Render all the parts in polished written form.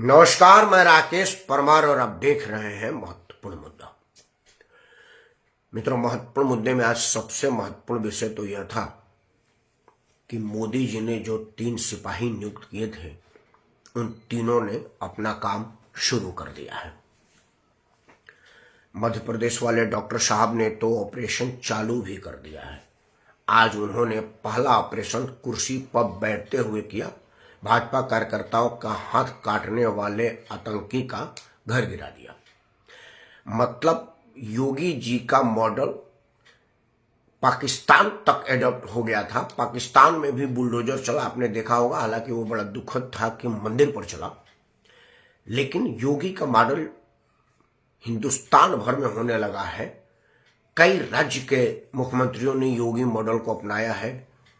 नमस्कार, मैं राकेश परमार और आप देख रहे हैं महत्वपूर्ण मुद्दा। मित्रों, महत्वपूर्ण मुद्दे में आज सबसे महत्वपूर्ण विषय तो यह था कि मोदी जी ने जो 3 सिपाही नियुक्त किए थे, उन तीनों ने अपना काम शुरू कर दिया है। मध्य प्रदेश वाले डॉक्टर साहब ने तो ऑपरेशन चालू भी कर दिया है। आज उन्होंने पहला ऑपरेशन कुर्सी पर बैठते हुए किया। भाजपा कार्यकर्ताओं का हाथ काटने वाले आतंकी का घर गिरा दिया। मतलब योगी जी का मॉडल पाकिस्तान तक एडॉप्ट हो गया था। पाकिस्तान में भी बुलडोजर चला, आपने देखा होगा। हालांकि वो बड़ा दुखद था कि मंदिर पर चला, लेकिन योगी का मॉडल हिंदुस्तान भर में होने लगा है। कई राज्य के मुख्यमंत्रियों ने योगी मॉडल को अपनाया है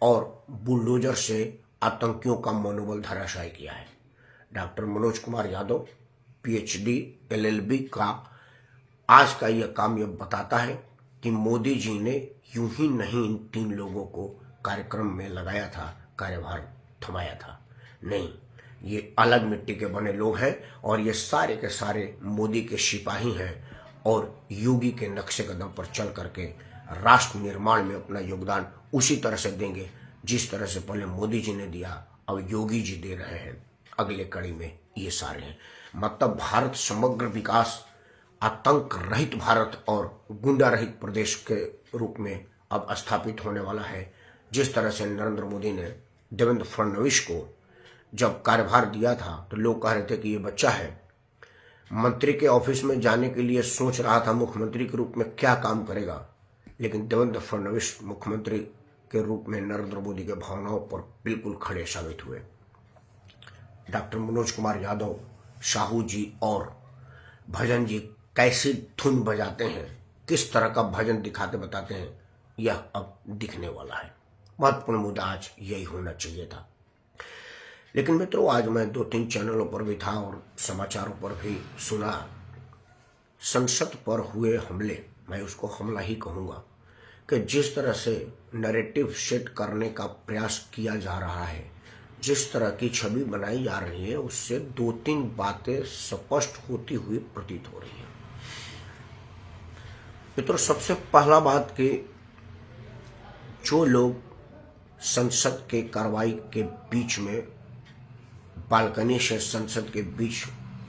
और बुलडोजर से आतंकियों का मनोबल धराशायी किया है। Doctor Manoj Kumar Yadav PhD LLB का आज का यह काम यह बताता है कि मोदी जी ने यूं ही नहीं इन 3 लोगों को कार्यक्रम में लगाया था, कार्यभार थमाया था। नहीं, ये अलग मिट्टी के बने लोग हैं और ये सारे के सारे मोदी के सिपाही हैं और योगी के नक्शे कदम पर चल करके राष्ट्र निर्माण में अपना योगदान उसी तरह से देंगे जिस तरह से पहले मोदी जी ने दिया, अब योगी जी दे रहे हैं। अगले कड़ी में ये सारे हैं। मतलब भारत समग्र विकास, आतंक रहित भारत और गुंडा रहित प्रदेश के रूप में अब स्थापित होने वाला है। जिस तरह से नरेंद्र मोदी ने देवेंद्र फडणवीस को जब कार्यभार दिया था तो लोग कह रहे थे कि ये बच्चा है, मंत्री के ऑफिस में जाने के लिए सोच रहा था मुख्यमंत्री के रूप में क्या काम करेगा, लेकिन देवेंद्र फडणवीस मुख्यमंत्री के रूप में नरेंद्र मोदी के भावनाओं पर बिल्कुल खड़े साबित हुए। डॉक्टर मनोज कुमार यादव, साहू जी और भजन जी कैसी धुन बजाते हैं, किस तरह का भजन दिखाते बताते हैं, यह अब दिखने वाला है। महत्वपूर्ण मुद्दा आज यही होना चाहिए था। लेकिन मित्रों, आज मैं 2-3 चैनलों पर भी था और समाचारों पर भी सुना, संसद पर हुए हमले, मैं उसको हमला ही कहूँगा, कि जिस तरह से नैरेटिव सेट करने का प्रयास किया जा रहा है, जिस तरह की छवि बनाई जा रही है, उससे 2-3 बातें स्पष्ट होती हुई प्रतीत हो रही है। मित्रों, सबसे पहला बात कि जो लोग संसद के कार्रवाई के बीच में बालकनी से संसद के बीच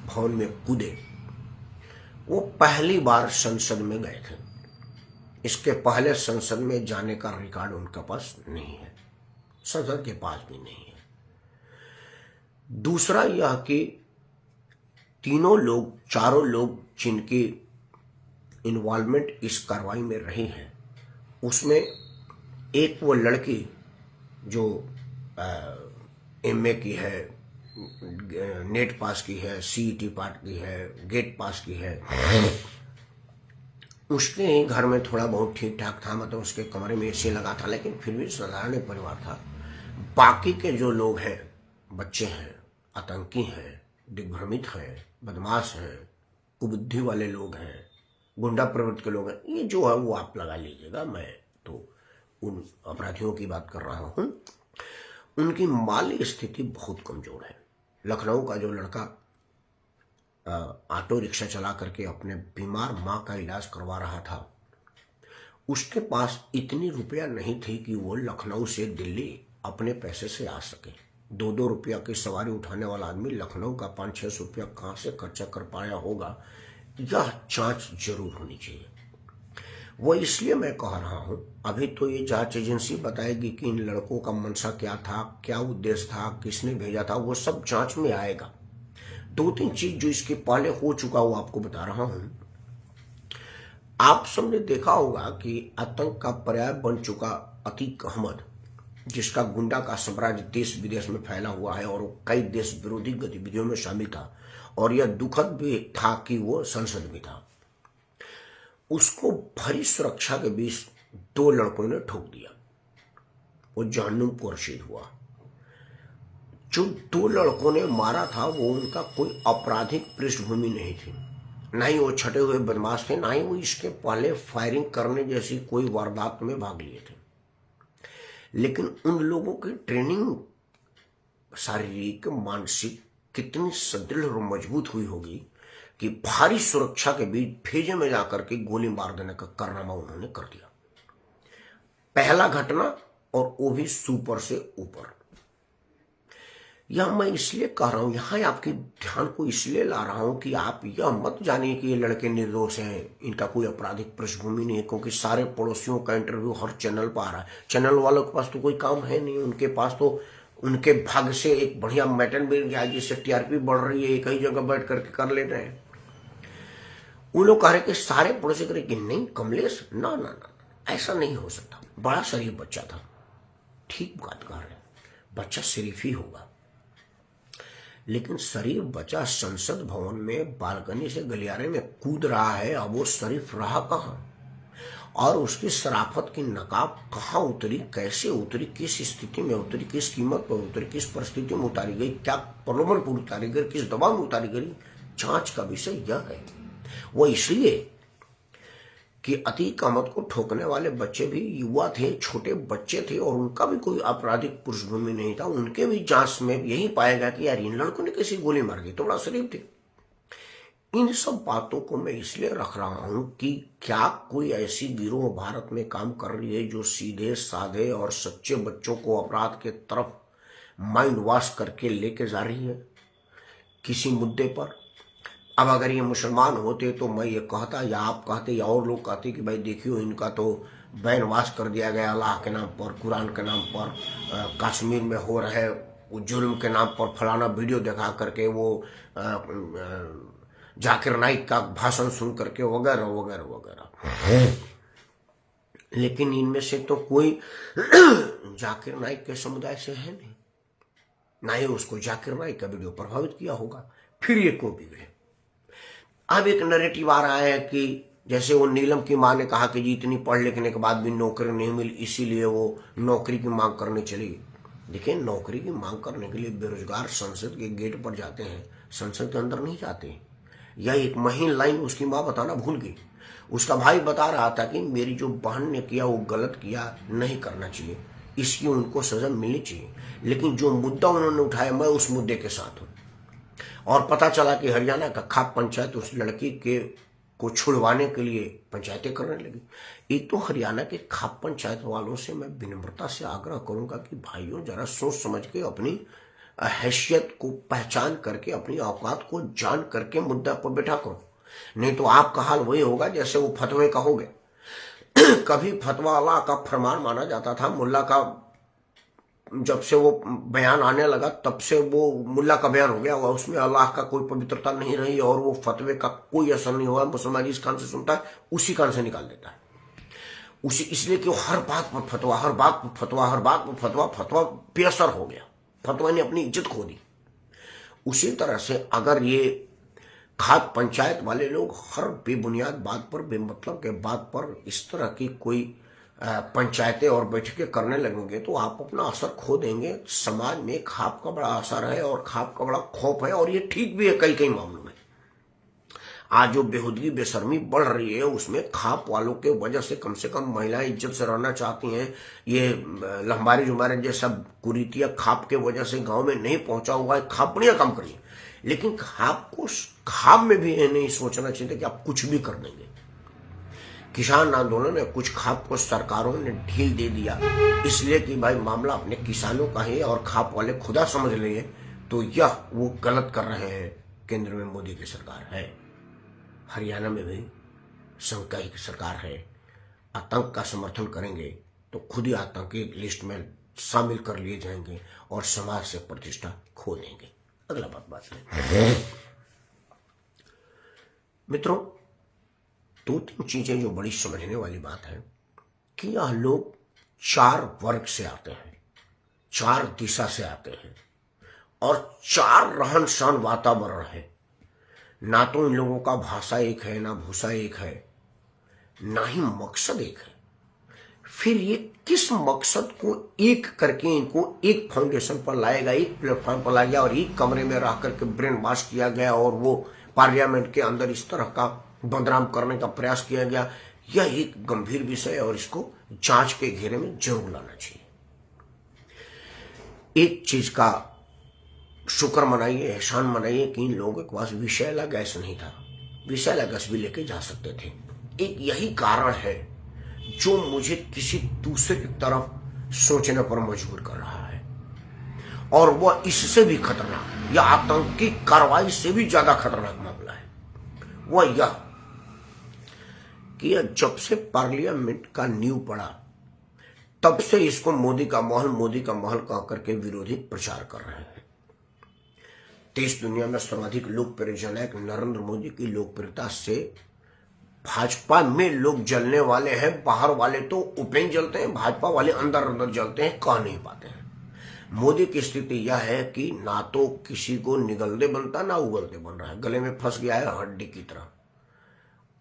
भवन में कूदे, वो पहली बार संसद में गए थे। इसके पहले संसद में जाने का रिकॉर्ड उनके पास नहीं है, संसद के पास भी नहीं है। दूसरा यह कि चारों लोग जिनकी इन्वॉल्वमेंट इस कार्रवाई में रही है, उसमें एक वो लड़की जो एमए की है, नेट पास की है, सीईटी पास की है, गेट पास की है, उसके घर में थोड़ा बहुत ठीक ठाक था, मतलब उसके कमरे में एसी लगा था, लेकिन फिर भी साधारण परिवार था। बाकी के जो लोग हैं, बच्चे हैं, आतंकी हैं, दिग्भ्रमित हैं, बदमाश हैं, कुबुद्धि वाले लोग हैं, गुंडा प्रवृत्ति के लोग हैं, ये जो है वो आप लगा लीजिएगा। मैं तो उन अपराधियों की बात कर रहा हूं। उनकी माली स्थिति बहुत कमजोर है। लखनऊ का जो लड़का ऑटो रिक्शा चला करके अपने बीमार माँ का इलाज करवा रहा था, उसके पास इतनी रुपया नहीं थी कि वो लखनऊ से दिल्ली अपने पैसे से आ सके। 2-2 रुपया की सवारी उठाने वाला आदमी लखनऊ का 500-600 रुपया कहाँ से खर्चा कर पाया होगा, यह जांच जरूर होनी चाहिए। वो इसलिए मैं कह रहा हूं, अभी तो ये जांच एजेंसी बताएगी कि इन लड़कों का मंशा क्या था, क्या उद्देश्य था, किसने भेजा था, वो सब जांच में आएगा। 2-3 चीज जो इसके पहले हो चुका वो आपको बता रहा हूं। आप सबने देखा होगा कि आतंक का पर्याय बन चुका अतीक अहमद, जिसका गुंडा का साम्राज्य देश विदेश में फैला हुआ है और वो कई देश विरोधी गतिविधियों में शामिल था, और यह दुखद भी था कि वो संसद में था। उसको भरी सुरक्षा के बीच 2 लड़कों ने ठोक दिया, वो जहन्नुम को रशीद हुआ। जो 2 लड़कों ने मारा था वो उनका कोई आपराधिक पृष्ठभूमि नहीं थी, ना ही वो छटे हुए बदमाश थे, ना ही वो इसके पहले फायरिंग करने जैसी कोई वारदात में भाग लिए थे। लेकिन उन लोगों की ट्रेनिंग शारीरिक, मानसिक कितनी सुदृढ़ और मजबूत हुई होगी कि भारी सुरक्षा के बीच भेजे में जाकर के गोली मार देने का कारनामा उन्होंने कर दिया। पहला घटना, और वो भी सुपर से ऊपर। यह मैं इसलिए कह रहा हूं, यहां आपके ध्यान को इसलिए ला रहा हूं कि आप यह मत जानिए कि ये लड़के निर्दोष हैं, इनका कोई आपराधिक पृष्ठभूमि नहीं है, क्योंकि सारे पड़ोसियों का इंटरव्यू हर चैनल पर आ रहा है। चैनल वालों के पास तो कोई काम है नहीं, उनके पास तो उनके भाग्य से एक बढ़िया मैटन मिल गया जिससे टीआरपी बढ़ रही है, एक ही जगह बैठ करके कर ले रहे हैं। उन लोग कह रहे कि सारे पड़ोसी करे कि नहीं कमलेश, ना ना ना, ऐसा नहीं हो सकता, बड़ा शरीफ बच्चा था। ठीक बात कर रहे, बच्चा शरीफ ही होगा, लेकिन शरीफ बच्चा संसद भवन में बालकनी से गलियारे में कूद रहा है, अब वो शरीफ रहा कहां? और उसकी शराफत की नकाब कहां उतरी, कैसे उतरी, किस स्थिति में उतरी, किस कीमत पर उतरी, किस परिस्थिति में उतारी गई, क्या प्रलोभन पर उतारी गई, किस दबाव में उतारी गई, जांच का विषय यह है। वो इसलिए कि अतीक अहमद को ठोकने वाले बच्चे भी युवा थे, छोटे बच्चे थे, और उनका भी कोई आपराधिक पृष्ठभूमि नहीं था। उनके भी जांच में यही पाया गया कि यार इन लड़कों ने कैसी गोली मार दी, तो बड़ा शरीफ थे। इन सब बातों को मैं इसलिए रख रहा हूं कि क्या कोई ऐसी गिरोह भारत में काम कर रही है जो सीधे साधे और सच्चे बच्चों को अपराध के तरफ माइंड वॉश करके लेके जा रही है किसी मुद्दे पर। अब अगर ये मुसलमान होते तो मैं ये कहता, या आप कहते, या और लोग कहते कि भाई देखियो इनका तो बैन वाश कर दिया गया अल्लाह के नाम पर, कुरान के नाम पर, कश्मीर में हो रहे जुल्म के नाम पर फलाना वीडियो दिखा करके, वो जाकिर नाइक का भाषण सुन करके, वगैरह वगैरह वगैरह। लेकिन इनमें से तो कोई जाकिर नाइक के समुदाय से है नहीं, ना ही उसको जाकिर नाइक का वीडियो प्रभावित किया होगा, फिर ये क्यों बिगड़े? अब एक नैरेटिव आ रहा है कि जैसे वो नीलम की मां ने कहा कि जी इतनी पढ़ लिखने के बाद भी नौकरी नहीं मिली, इसीलिए वो नौकरी की मांग करने चली। देखिए, नौकरी की मांग करने के लिए बेरोजगार संसद के गेट पर जाते हैं, संसद के अंदर नहीं जाते। यह एक महीन लाइन उसकी मां बताना भूल गई। उसका भाई बता रहा था कि मेरी जो बहन ने किया वो गलत किया, नहीं करना चाहिए, इसकी उनको सजा मिलनी चाहिए। लेकिन जो मुद्दा उन्होंने उठाया, मैं उस मुद्दे के साथ हूं। और पता चला कि हरियाणा का खाप पंचायत उस लड़की के को छुड़वाने के लिए पंचायतें करने लगी। एक तो हरियाणा के खाप पंचायत वालों से मैं विनम्रता से आग्रह करूंगा कि भाइयों जरा सोच समझ के अपनी हैसियत को पहचान करके, अपनी औकात को जान करके मुद्दा पर बैठा करो, नहीं तो आपका हाल वही होगा जैसे वो फतवे का हो गया। कभी फतवा अल्लाह का फरमान माना जाता था, मुल्ला का जब से वो बयान आने लगा तब से वो मुल्ला का बयान हो गया, और उसमें अल्लाह का कोई पवित्रता नहीं रही और वो फतवे का कोई असर नहीं हुआ। मुसलमान जिस कान से सुनता है उसी कान से निकाल देता है उसी, इसलिए कि वो हर बात पर फतवा, हर बात पर फतवा, हर बात पर फतवा, फतवा बेअसर हो गया, फतवा ने अपनी इज्जत खो दी। उसी तरह से अगर ये खाप पंचायत वाले लोग हर बेबुनियाद बात पर, बेमतलब के बात पर इस तरह की कोई पंचायतें और बैठकें करने लगेंगे तो आप अपना असर खो देंगे। समाज में खाप का बड़ा असर है और खाप का बड़ा खौफ है, और ये ठीक भी है कई कई मामलों में। आज जो बेहुदगी बेशर्मी बढ़ रही है उसमें खाप वालों के वजह से कम महिलाएं इज्जत से रहना चाहती हैं। ये लंबारी जुमारे जैसा कुरीतिया खाप के वजह से गांव में नहीं पहुंचा हुआ है। खाप बढ़िया काम करिए, लेकिन खाप में भी ये नहीं सोचना चाहिए कि आप कुछ भी कर देंगे। किसान आंदोलन में कुछ खाप को सरकारों ने ढील दे दिया, इसलिए कि भाई मामला अपने किसानों का है और खाप वाले खुदा समझ लिए, तो यह वो गलत कर रहे हैं। केंद्र में मोदी की सरकार है, हरियाणा में भी संघ की सरकार है। आतंक का समर्थन करेंगे तो खुद ही आतंकी लिस्ट में शामिल कर लिए जाएंगे और समाज से प्रतिष्ठा खो देंगे। अगला बात है मित्रों, दो तीन चीजें जो बड़ी समझने वाली बात है कि यह लोग चार वर्ग से आते हैं, चार दिशा से आते हैं, और चार रहन सहन वातावरण है। ना तो इन लोगों का भाषा एक है, ना भूषा एक है, ना ही मकसद एक है। फिर ये किस मकसद को एक करके इनको एक फाउंडेशन पर लाएगा, एक प्लेटफॉर्म पर लाया गया और एक कमरे में रह करके ब्रेन वॉश किया गया और वो पार्लियामेंट के अंदर इस तरह का बदनाम करने का प्रयास किया गया। यह एक गंभीर विषय है और इसको जांच के घेरे में जरूर लाना चाहिए। एक चीज का शुक्र मनाइए, एहसान मनाइए कि इन लोगों के पास विषैला गैस नहीं था। विषैला गैस भी लेके जा सकते थे। एक यही कारण है जो मुझे किसी दूसरी तरफ सोचने पर मजबूर कर रहा है, और वह इससे भी खतरनाक या आतंकी कार्रवाई से भी ज्यादा खतरनाक मामला है। वह यह कि जब से पार्लियामेंट का नींव पड़ा तब से इसको मोदी का महल कह करके विरोधी प्रचार कर रहे हैं। देश दुनिया में सर्वाधिक लोकप्रिय जननायक नरेंद्र मोदी की लोकप्रियता से भाजपा में लोग जलने वाले हैं। बाहर वाले तो उपेन जलते हैं, भाजपा वाले अंदर अंदर जलते हैं, कह नहीं पाते हैं। मोदी की स्थिति यह है कि ना तो किसी को निगलते बनता ना उगलते बन रहा है, गले में फंस गया है हड्डी की तरह।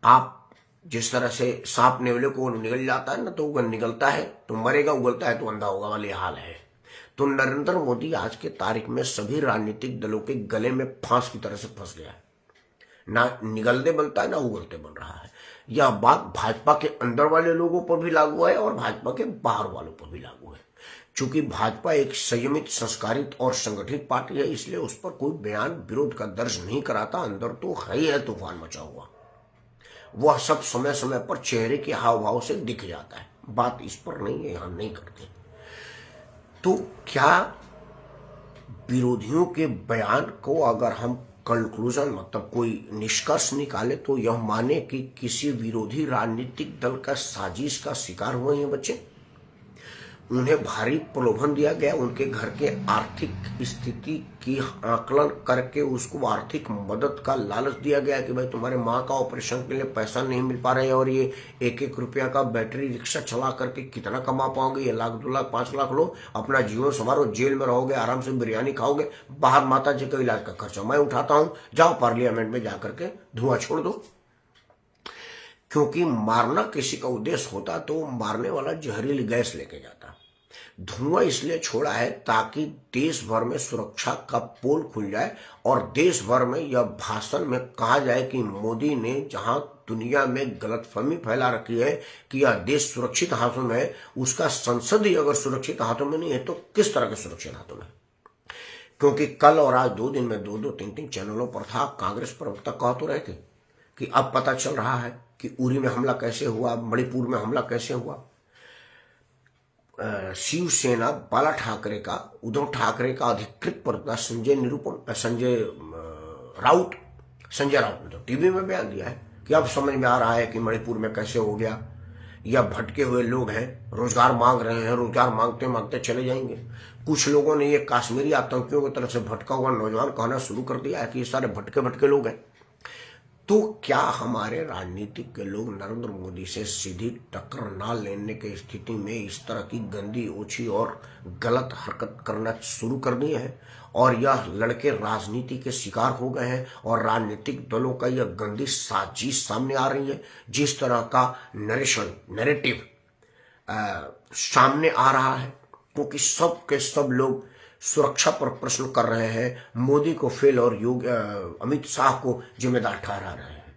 आप जिस तरह से सांप नेवले को निगल जाता है ना, तो वो निगलता है तो मरेगा, उगलता है तो अंधा होगा वाले हाल है। तो नरेंद्र मोदी आज के तारीख में सभी राजनीतिक दलों के गले में फांस की तरह से फंस गया है, ना निगलते बनता है ना उगलते बन रहा है। यह बात भाजपा के अंदर वाले लोगों पर भी लागू है और भाजपा के बाहर वालों पर भी लागू है। चूंकि भाजपा एक संयमित, संस्कारित और संगठित पार्टी है, इसलिए उस पर कोई बयान विरोध का दर्ज नहीं कराता। अंदर तो है तूफान मचा हुआ, वह सब समय समय पर चेहरे के हाव भाव से दिख जाता है। बात इस पर नहीं है, हम नहीं करते। तो क्या विरोधियों के बयान को अगर हम कंक्लूजन मतलब कोई निष्कर्ष निकाले तो यह माने कि किसी विरोधी राजनीतिक दल का साजिश का शिकार हुए हैं बच्चे, उन्हें भारी प्रलोभन दिया गया, उनके घर के आर्थिक स्थिति की आकलन करके उसको आर्थिक मदद का लालच दिया गया कि भाई तुम्हारे माँ का ऑपरेशन के लिए पैसा नहीं मिल पा रहा है और ये 1-1 रुपया का बैटरी रिक्शा चला करके कितना कमा पाओगे, ये 1 लाख 2 लाख 5 लाख लो, अपना जीवन संवारो, जेल में रहोगे, आराम से बिरयानी खाओगे, बाहर माता जी का इलाज का खर्चा मैं उठाता हूँ, जाओ पार्लियामेंट में जाकर के धुआं छोड़ दो। क्योंकि मारना किसी का उद्देश्य होता तो मारने वाला जहरीली गैस लेके जाता। धुआं इसलिए छोड़ा है ताकि देश भर में सुरक्षा का पोल खुल जाए और देश भर में यह भाषण में कहा जाए कि मोदी ने जहां दुनिया में गलतफहमी फैला रखी है कि यह देश सुरक्षित हाथों में है, उसका संसद ही अगर सुरक्षित हाथों में नहीं है तो किस तरह के सुरक्षित हाथों में। क्योंकि कल और आज 2 दिन में 2-2 3-3 चैनलों पर था, कांग्रेस प्रवक्ता कह तो रहे थे कि अब पता चल रहा है कि उरी में हमला कैसे हुआ, मणिपुर में हमला कैसे हुआ। शिवसेना बाला ठाकरे का, उद्धव ठाकरे का अधिकृत प्रवक्ता संजय राउत ने टीवी में बयान दिया है कि अब समझ में आ रहा है कि मणिपुर में कैसे हो गया। यह भटके हुए लोग हैं, रोजगार मांग रहे हैं, रोजगार मांगते मांगते चले जाएंगे। कुछ लोगों ने ये कश्मीरी आतंकियों की तरफ से भटका हुआ नौजवान कहना शुरू कर दिया है कि ये सारे भटके लोग हैं। तो क्या हमारे राजनीतिक के लोग नरेंद्र मोदी से सीधी टक्कर ना लेने की स्थिति में इस तरह की गंदी, ओछी और गलत हरकत करना शुरू कर दिए हैं और यह लड़के राजनीति के शिकार हो गए हैं और राजनीतिक दलों का यह गंदी साजिश सामने आ रही है। जिस तरह का नैरेटिव सामने आ रहा है, क्योंकि सब के सब लोग सुरक्षा पर प्रश्न कर रहे हैं, मोदी को फेल और अमित शाह को जिम्मेदार ठहरा रहे हैं।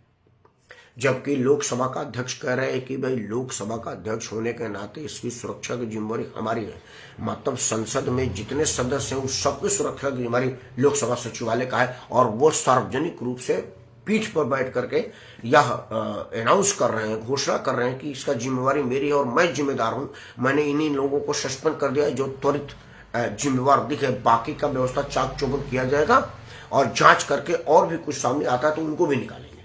जबकि लोकसभा का अध्यक्ष कह रहे हैं कि भाई लोकसभा का अध्यक्ष होने के नाते इसकी सुरक्षा की जिम्मेदारी हमारी है। मतलब संसद में जितने सदस्य हैं उस सबकी सुरक्षा की जिम्मेदारी लोकसभा सचिवालय का है और वो सार्वजनिक रूप से पीठ पर बैठ करके यह अनाउंस कर रहे हैं, घोषणा कर रहे हैं कि इसका जिम्मेवारी मेरी है और मैं जिम्मेदार हूं। मैंने इन्हीं लोगों को सस्पेंड कर दिया है जो त्वरित जिम्मेवार दिखे, बाकी का व्यवस्था चाक चौबंद किया जाएगा और जांच करके और भी कुछ सामने आता है तो उनको भी निकालेंगे।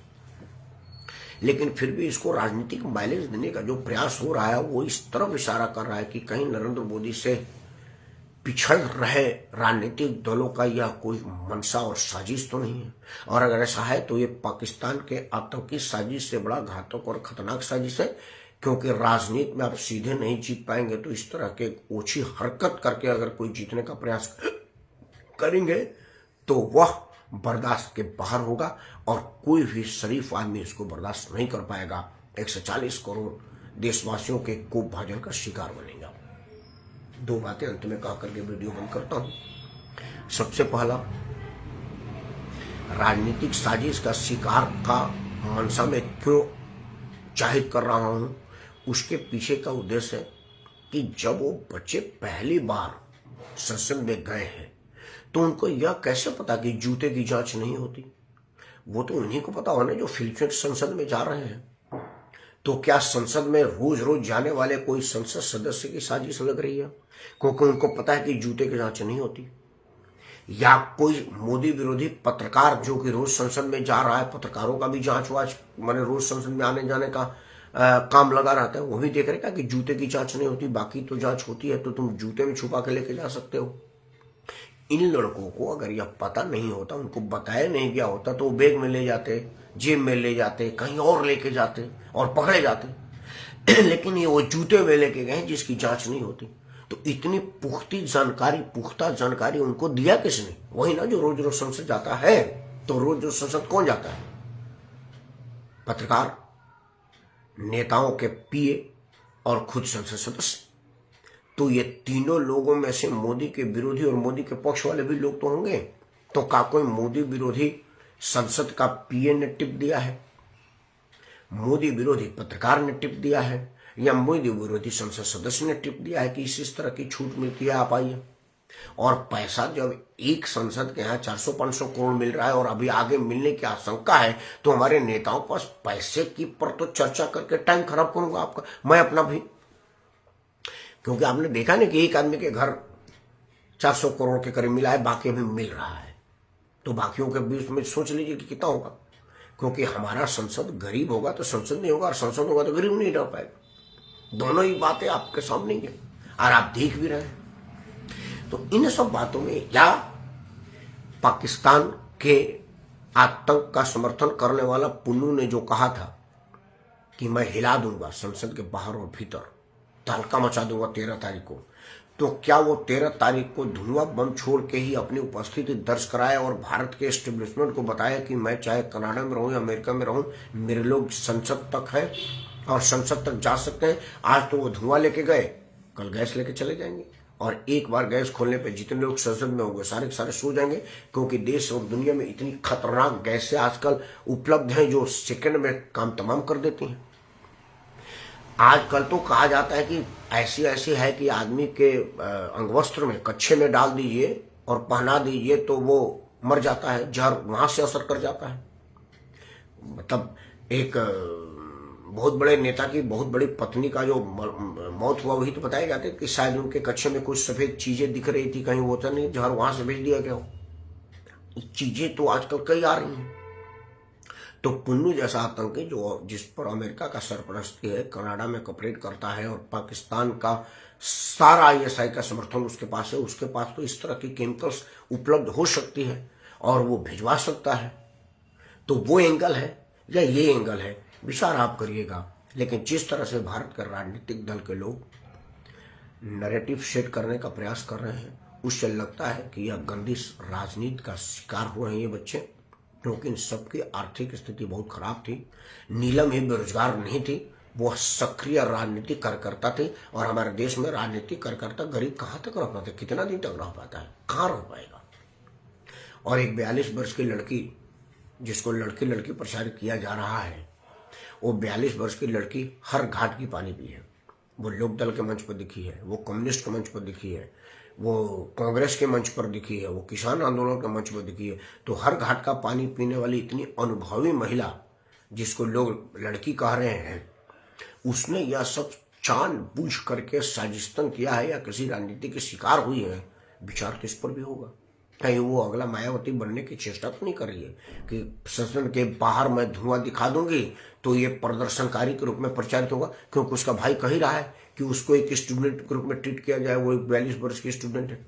लेकिन फिर भी इसको राजनीतिक माइलेज देने का जो प्रयास हो रहा है वो इस तरफ इशारा कर रहा है कि कहीं नरेंद्र मोदी से पिछड़ रहे राजनीतिक दलों का यह कोई मंशा और साजिश तो नहीं है। और अगर ऐसा है तो ये पाकिस्तान के आतंकी साजिश से बड़ा घातक और खतरनाक साजिश है, क्योंकि राजनीति में आप सीधे नहीं जीत पाएंगे तो इस तरह के ओछी हरकत करके अगर कोई जीतने का प्रयास करेंगे तो वह बर्दाश्त के बाहर होगा और कोई भी शरीफ आदमी इसको बर्दाश्त नहीं कर पाएगा। 140 करोड़ देशवासियों के कोप भाजन का शिकार बनेगा। 2 बातें अंत में कह करके वीडियो बंद करता हूं। सबसे पहला, राजनीतिक साजिश का शिकार का मंशा में क्यों जाहिर कर रहा हूं, उसके पीछे का उद्देश्य है कि जब वो बच्चे पहली बार संसद में गए हैं तो उनको यह कैसे पता कि जूते की जांच नहीं होती? वो तो उन्हीं को पता होना जो फिलफिट संसद में जा रहे हैं। तो क्या संसद में रोज रोज जाने वाले कोई संसद सदस्य की साजिश लग रही है, क्योंकि उनको पता है कि जूते की जांच नहीं होती? या कोई मोदी विरोधी पत्रकार जो कि रोज संसद में जा रहा है, पत्रकारों का भी जांच वाच माने रोज संसद में आने जाने का काम लगा रहता है, वो भी देख रहेगा कि जूते की जांच नहीं होती, बाकी तो जांच होती है, तो तुम जूते में छुपा के लेके जा सकते हो। इन लड़कों को अगर यह पता नहीं होता, उनको बताया नहीं गया होता, तो वो बैग में ले जाते, जेब में ले जाते, कहीं और लेके जाते और पकड़े जाते। लेकिन ये वो जूते में लेके गए जिसकी जांच नहीं होती। तो इतनी पुख्ता जानकारी उनको दिया किसने? वही ना जो रोज रोज संसद जाता है। तो रोज रोज संसद कौन जाता है? पत्रकार, नेताओं के पीए और खुद संसद सदस्य। तो ये तीनों लोगों में से मोदी के विरोधी और मोदी के पक्ष वाले भी लोग तो होंगे। तो क्या कोई मोदी विरोधी संसद का पीए ने टिप दिया है, मोदी विरोधी पत्रकार ने टिप दिया है, या मोदी विरोधी संसद सदस्य ने टिप दिया है कि इस तरह की छूट मिलती है, आप आइए? और पैसा जब एक संसद के यहाँ 400-500 करोड़ मिल रहा है और अभी आगे मिलने की आशंका है, तो हमारे नेताओं के पास पैसे की पर तो चर्चा करके टाइम खराब करूंगा आपका, मैं अपना भी। क्योंकि आपने देखा नहीं कि एक आदमी के घर 400 करोड़ के करीब मिला है, बाकी अभी मिल रहा है। तो बाकियों के बीच में सोच लीजिए कि कितना होगा। क्योंकि हमारा संसद गरीब होगा तो संसद नहीं होगा, और संसद होगा तो गरीब नहीं रह पाएगा। दोनों ही बातें आपके सामने ही है और आप देख भी रहे हैं। तो इन सब बातों में या पाकिस्तान के आतंक का समर्थन करने वाला पुन्नू ने जो कहा था कि मैं हिला दूंगा संसद के बाहर और भीतर, तहलका मचा दूंगा 13 तारीख को, तो क्या वो 13 तारीख को धुआं बम छोड़ के ही अपनी उपस्थिति दर्ज कराया और भारत के एस्टेब्लिशमेंट को बताया कि मैं चाहे कनाडा में रहूं या अमेरिका में रहूं, मेरे लोग संसद तक है और संसद तक जा सकते हैं? आज तो वो धुआं लेके गए, कल गैस लेके चले जाएंगे, और एक बार गैस खोलने पे जितने लोग संसद में होंगे सारे के सारे सो जाएंगे। क्योंकि देश और दुनिया में इतनी खतरनाक गैसें आजकल उपलब्ध हैं जो सेकंड में काम तमाम कर देती हैं। आजकल तो कहा जाता है कि ऐसी है कि आदमी के अंगवस्त्र में कच्छे में डाल दीजिए और पहना दीजिए तो वो मर जाता है, जहर वहां से असर कर जाता है। मतलब एक बहुत बड़े नेता की बहुत बड़ी पत्नी का जो मौत हुआ, वही तो बताया जाता है कि शायद उनके कच्छे में कुछ सफेद चीजें दिख रही थी, कहीं वो तो नहीं जहर वहां से भेज दिया गया हो। चीजें तो आजकल कई आ रही हैं। तो पुन्नू जैसा आतंकी जो जिस पर अमेरिका का सरपरस्ती है, कनाडा में कॉपरेट करता है और पाकिस्तान का सारा आईएसआई का समर्थन उसके पास है, उसके पास तो इस तरह की केमिकल्स उपलब्ध हो सकती है और वो भिजवा सकता है। तो वो एंगल है या ये एंगल है, विचार आप करिएगा। लेकिन जिस तरह से भारत के राजनीतिक दल के लोग नैरेटिव सेट करने का प्रयास कर रहे हैं, उससे लगता है कि यह गंदी राजनीति का शिकार हो रहे हैं ये बच्चे। क्योंकि इन सबकी आर्थिक स्थिति बहुत खराब थी। नीलम ही बेरोजगार नहीं थी, वो सक्रिय राजनीतिक कार्यकर्ता थे। और हमारे देश में राजनीतिक कार्यकर्ता गरीब कहाँ तक रह पाते, कितना दिन तक रह पाता है, कहाँ रह पाएगा। और एक 42 वर्ष की लड़की, जिसको लड़की लड़की प्रचारित किया जा रहा है, वो 42 वर्ष की लड़की हर घाट की पानी पी है। वो लोकदल के मंच पर दिखी है, वो कम्युनिस्ट के मंच पर दिखी है, वो कांग्रेस के मंच पर दिखी है, वो किसान आंदोलन के मंच पर दिखी है। तो हर घाट का पानी पीने वाली इतनी अनुभवी महिला, जिसको लोग लड़की कह रहे हैं, उसने यह सब जानबूझ करके साजिशतन किया है या किसी राजनीति की शिकार हुई है, विचार तो इस पर भी होगा। कहीं वो अगला मायावती बनने की चेष्टा तो नहीं कर रही है कि संसद के बाहर मैं धुआं दिखा दूंगी तो ये प्रदर्शनकारी के रूप में प्रचारित होगा। क्योंकि उसका भाई कह ही रहा है कि उसको एक स्टूडेंट के रूप में ट्रीट किया जाए। वो एक 42 वर्ष की स्टूडेंट है,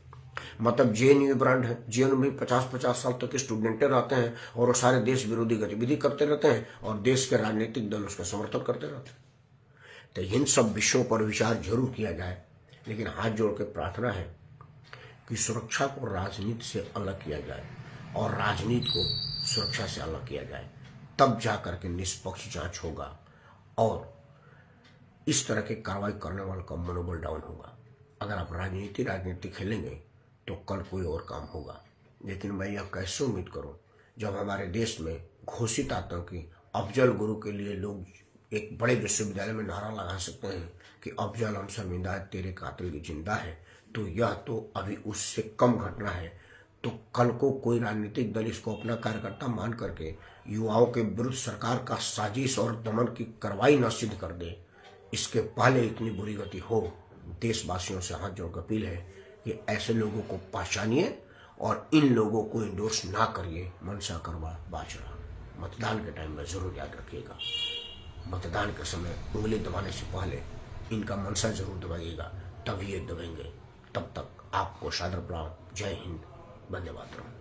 मतलब जेएनयू ब्रांड है। जेएनयू में 50-50 साल तक स्टूडेंटें रहते हैं और वो सारे देश विरोधी गतिविधि करते रहते हैं और देश के राजनीतिक दल उसका समर्थन करते रहते हैं। तो इन सब विषयों पर विचार जरूर किया जाए, लेकिन हाथ जोड़ के प्रार्थना है कि सुरक्षा को राजनीति से अलग किया जाए और राजनीति को सुरक्षा से अलग किया जाए, तब जाकर के निष्पक्ष जांच होगा और इस तरह के कार्रवाई करने वालों का मनोबल डाउन होगा। अगर आप राजनीति खेलेंगे तो कल कोई और काम होगा। लेकिन मैं यह कैसे उम्मीद करूं, जब हमारे देश में घोषित आतंकी अफजल गुरु के लिए लोग एक बड़े विश्वविद्यालय में नारा लगा सकते हैं कि अफजल हम शर्मिंदा है, तेरे कातिल की जिंदा है। तो यह तो अभी उससे कम घटना है। तो कल को कोई राजनीतिक दल इसको अपना कार्यकर्ता मान करके युवाओं के विरुद्ध सरकार का साजिश और दमन की कार्रवाई न सिद्ध कर दे, इसके पहले इतनी बुरी गति हो। देशवासियों से हाथ जोड़ अपील है कि ऐसे लोगों को पहचानिए और इन लोगों को इंडोर्स ना करिए। मनसा करवा बाजरा मतदान के टाइम में जरूर याद रखिएगा। मतदान के समय उंगली दबाने से पहले इनका मनसा जरूर दबाइएगा, तभी ये दबेंगे। तब तक आपको सादर प्रणाम। जय हिंद, वंदे मातरम।